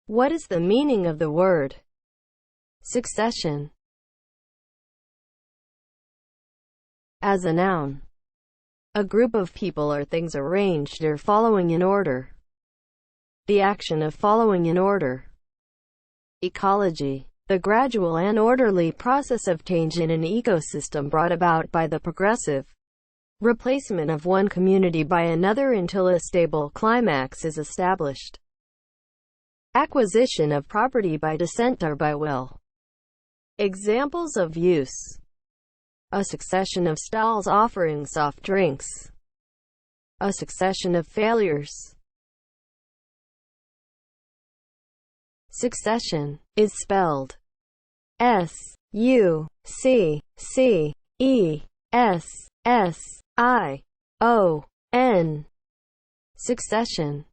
What is the meaning of the word succession? As a noun, a group of people or things arranged or following in order. The action of following in order. Ecology, the gradual and orderly process of change in an ecosystem brought about by the progressive replacement of one community by another until a stable climax is established. Acquisition of property by descent or by will. Examples of use: a succession of stalls offering soft drinks. A succession of failures. Succession is spelled S-U-C-C-E-S-S-I-O-N. Succession